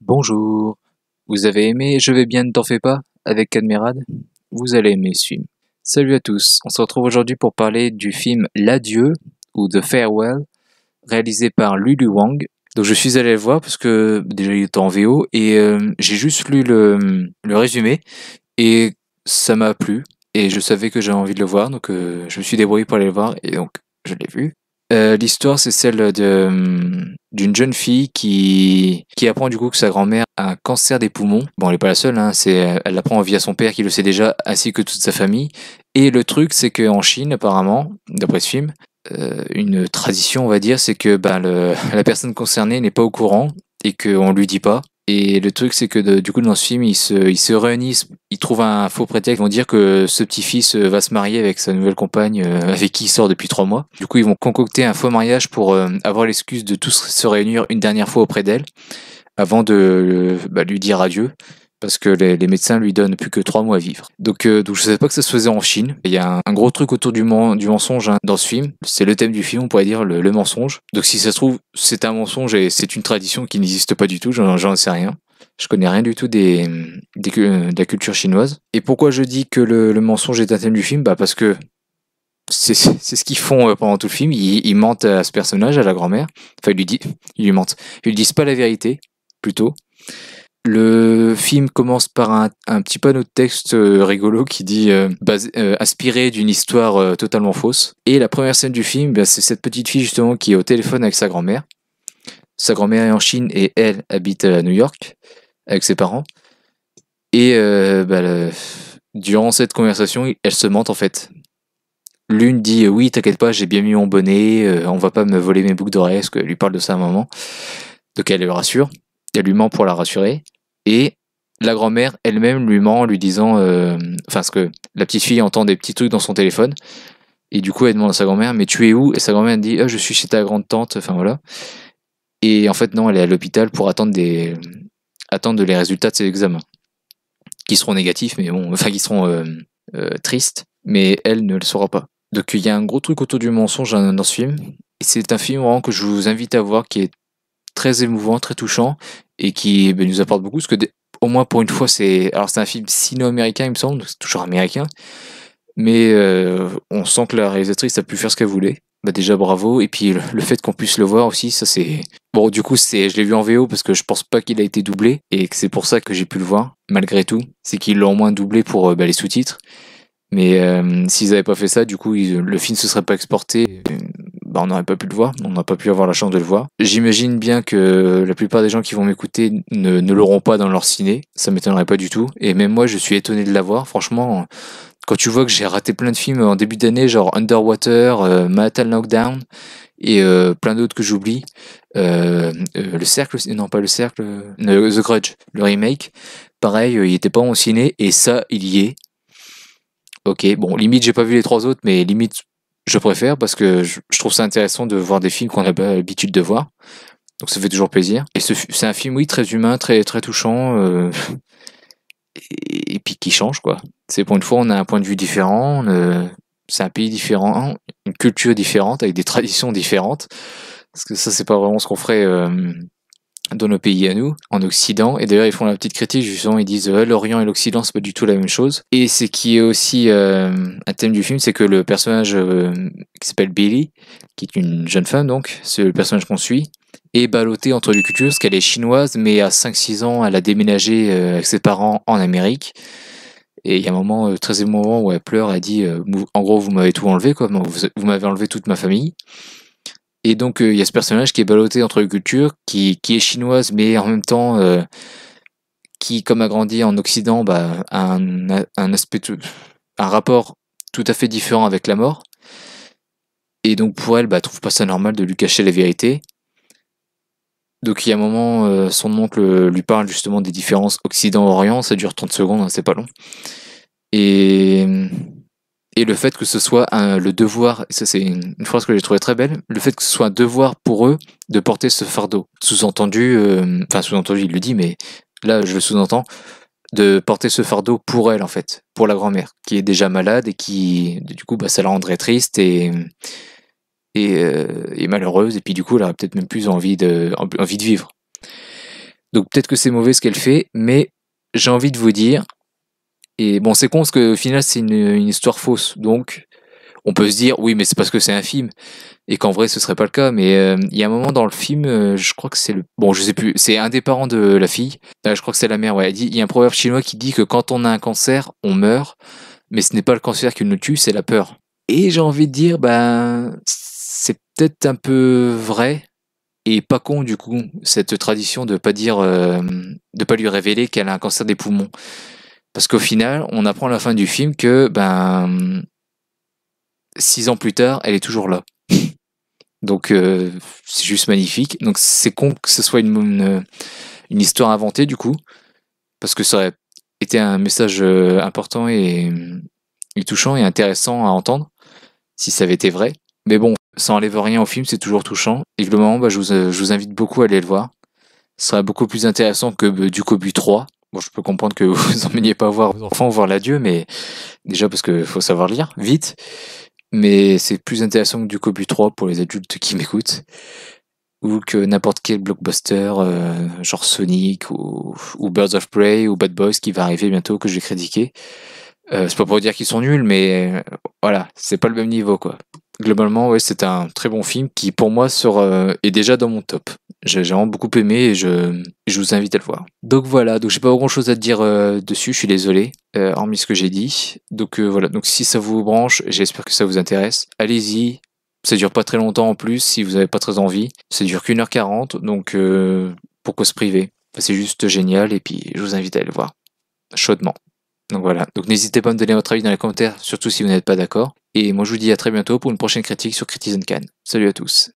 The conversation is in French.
Bonjour, vous avez aimé Je vais bien, ne t'en fais pas avec Cadmerade? Vous allez aimer ce film. Salut à tous, on se retrouve aujourd'hui pour parler du film L'Adieu ou The Farewell, réalisé par Lulu Wang. Donc je suis allé le voir parce que déjà il était en VO et j'ai juste lu le résumé et ça m'a plu et je savais que j'avais envie de le voir donc je me suis débrouillé pour aller le voir et donc je l'ai vu. L'histoire, c'est celle d'une jeune fille qui apprend du coup que sa grand-mère a un cancer des poumons. Bon, elle est pas la seule, hein, elle l'apprend via son père qui le sait déjà, ainsi que toute sa famille. Et le truc, c'est qu'en Chine, apparemment, d'après ce film, une tradition, on va dire, c'est que la personne concernée n'est pas au courant et qu'on lui dit pas. Et le truc, c'est que du coup, dans ce film, ils se réunissent, ils trouvent un faux prétexte, ils vont dire que ce petit-fils va se marier avec sa nouvelle compagne, avec qui il sort depuis 3 mois. Du coup, ils vont concocter un faux mariage pour avoir l'excuse de tous se réunir une dernière fois auprès d'elle, avant de lui dire adieu, parce que les médecins lui donnent plus que 3 mois à vivre. Donc je savais pas que ça se faisait en Chine. Il y a un gros truc autour du mensonge, hein, dans ce film. C'est le thème du film, on pourrait dire le mensonge. Donc si ça se trouve, c'est un mensonge et c'est une tradition qui n'existe pas du tout, j'en sais rien. Je connais rien du tout de la culture chinoise. Et pourquoi je dis que le mensonge est un thème du film? Bah parce que c'est ce qu'ils font pendant tout le film. Ils mentent à ce personnage, à la grand-mère. Enfin, ils lui mentent. Ils lui disent pas la vérité, plutôt. Le film commence par un petit panneau de texte rigolo qui dit inspiré d'une histoire totalement fausse. Et la première scène du film, c'est cette petite fille justement qui est au téléphone avec sa grand-mère. Sa grand-mère est en Chine et elle habite à New York avec ses parents. Et durant cette conversation, elles se mentent en fait. L'une dit oui, t'inquiète pas, j'ai bien mis mon bonnet, on va pas me voler mes boucles d'oreilles, parce qu'elle lui parle de ça à un moment. Donc elle le rassure, elle lui ment pour la rassurer. Et la grand-mère elle-même lui ment en lui disant, parce que la petite fille entend des petits trucs dans son téléphone, et du coup elle demande à sa grand-mère, mais tu es où? Et sa grand-mère dit, je suis chez ta grande tante, enfin voilà. Et en fait non, elle est à l'hôpital pour attendre les résultats de ses examens, qui seront négatifs, mais bon, enfin qui seront tristes, mais elle ne le saura pas. Donc il y a un gros truc autour du mensonge dans ce film, et c'est un film vraiment que je vous invite à voir, qui est très émouvant, très touchant, et qui nous apporte beaucoup, parce que au moins pour une fois, c'est un film sino-américain, il me semble, donc c'est toujours américain, mais on sent que la réalisatrice a pu faire ce qu'elle voulait. Bah déjà bravo, et puis le fait qu'on puisse le voir aussi, ça c'est... Bon, du coup, je l'ai vu en VO parce que je pense pas qu'il a été doublé, et que c'est pour ça que j'ai pu le voir, malgré tout. C'est qu'ils l'ont au moins doublé pour les sous-titres. Mais s'ils avaient pas fait ça, du coup, le film se serait pas exporté. On n'aurait pas pu le voir, on n'a pas pu avoir la chance de le voir. J'imagine bien que la plupart des gens qui vont m'écouter ne l'auront pas dans leur ciné, ça m'étonnerait pas du tout. Et même moi, je suis étonné de l'avoir. Franchement, quand tu vois que j'ai raté plein de films en début d'année, genre Underwater, Manhattan Knockdown, et plein d'autres que j'oublie. Le Cercle, non pas le Cercle, The Grudge, le remake. Pareil, il était pas en ciné, et ça, il y est. Ok, bon, limite, j'ai pas vu les trois autres, mais limite, je préfère parce que je trouve ça intéressant de voir des films qu'on n'a pas l'habitude de voir. Donc ça fait toujours plaisir. Et c'est un film, oui, très humain, très, très touchant, et puis qui change, quoi. C'est pour une fois, on a un point de vue différent, c'est un pays différent, une culture différente, avec des traditions différentes. Parce que ça, c'est pas vraiment ce qu'on ferait dans nos pays à nous, en Occident. Et d'ailleurs, ils font la petite critique, justement, ils disent l'Orient et l'Occident, c'est pas du tout la même chose. Et ce qui est aussi un thème du film, c'est que le personnage qui s'appelle Billy, qui est une jeune femme, donc, c'est le personnage qu'on suit, est ballottée entre les cultures, parce qu'elle est chinoise, mais à 5-6 ans, elle a déménagé avec ses parents en Amérique. Et il y a un moment très émouvant où elle pleure, elle dit en gros, vous m'avez tout enlevé, quoi, vous m'avez enlevé toute ma famille. Et donc il y a ce personnage qui est ballotté entre les cultures, qui est chinoise, mais en même temps qui, comme a grandi en Occident, a un rapport tout à fait différent avec la mort. Et donc pour elle, trouve pas ça normal de lui cacher la vérité. Donc il y a un moment, son oncle lui parle justement des différences Occident-Orient, ça dure 30 secondes, hein, c'est pas long. Et le fait que ce soit le devoir, et ça c'est une phrase que j'ai trouvée très belle, le fait que ce soit un devoir pour eux de porter ce fardeau. Sous-entendu, sous-entendu il le dit, mais là je le sous-entends, de porter ce fardeau pour elle en fait, pour la grand-mère, qui est déjà malade et qui, du coup, ça la rendrait triste et malheureuse, et puis du coup elle aurait peut-être même plus envie de vivre. Donc peut-être que c'est mauvais ce qu'elle fait, mais j'ai envie de vous dire, et bon c'est con parce qu'au final c'est une histoire fausse, donc on peut se dire oui mais c'est parce que c'est un film, et qu'en vrai ce serait pas le cas, mais il y a un moment dans le film, je crois que c'est le... Bon je sais plus, c'est un des parents de la fille, je crois que c'est la mère, ouais, elle dit, il y a un proverbe chinois qui dit que quand on a un cancer, on meurt, mais ce n'est pas le cancer qui nous tue, c'est la peur. Et j'ai envie de dire, ben c'est peut-être un peu vrai, et pas con du coup, cette tradition de pas dire, de pas lui révéler qu'elle a un cancer des poumons. Parce qu'au final, on apprend à la fin du film que, ben, 6 ans plus tard, elle est toujours là. Donc c'est juste magnifique. Donc c'est con que ce soit une histoire inventée du coup, parce que ça aurait été un message important et touchant et intéressant à entendre si ça avait été vrai. Mais bon, ça enlève rien au film, c'est toujours touchant. Et globalement, bah, je vous invite beaucoup à aller le voir. Ce serait beaucoup plus intéressant que du Cobu 3. Bon, je peux comprendre que vous emmeniez pas voir vos enfants voir l'adieu, mais déjà parce que faut savoir lire vite. Mais c'est plus intéressant que du Cobu 3 pour les adultes qui m'écoutent. Ou que n'importe quel blockbuster, genre Sonic ou Birds of Prey ou Bad Boys qui va arriver bientôt, que je vais critiquer. C'est pas pour dire qu'ils sont nuls, mais voilà, c'est pas le même niveau quoi. Globalement, ouais, c'est un très bon film qui pour moi est déjà dans mon top. J'ai vraiment beaucoup aimé et je vous invite à le voir. Donc voilà, donc j'ai pas grand chose à te dire dessus, je suis désolé, hormis ce que j'ai dit. Donc voilà, donc si ça vous branche, j'espère que ça vous intéresse. Allez-y, ça dure pas très longtemps en plus si vous avez pas très envie. Ça dure qu'1h40, donc pourquoi se priver? C'est juste génial et puis je vous invite à aller le voir chaudement. Donc voilà, donc n'hésitez pas à me donner votre avis dans les commentaires, surtout si vous n'êtes pas d'accord. Et moi je vous dis à très bientôt pour une prochaine critique sur Critizen Can. Salut à tous.